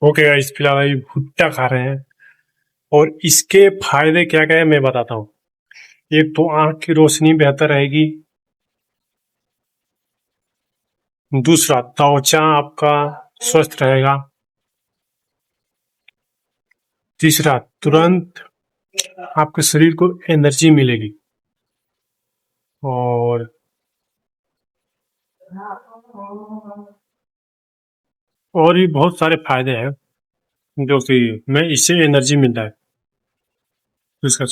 Okay guys, फिलहाल अभी भुट्टा खा रहे हैं और इसके फायदे क्या क्या है मैं बताता हूँ। एक तो आंख की रोशनी बेहतर रहेगी। दूसरा, त्वचा आपका स्वस्थ रहेगा। तीसरा, तुरंत आपके शरीर को एनर्जी मिलेगी। और और भी बहुत सारे फायदे हैं जो कि मैं इससे एनर्जी मिलता है। तो इसका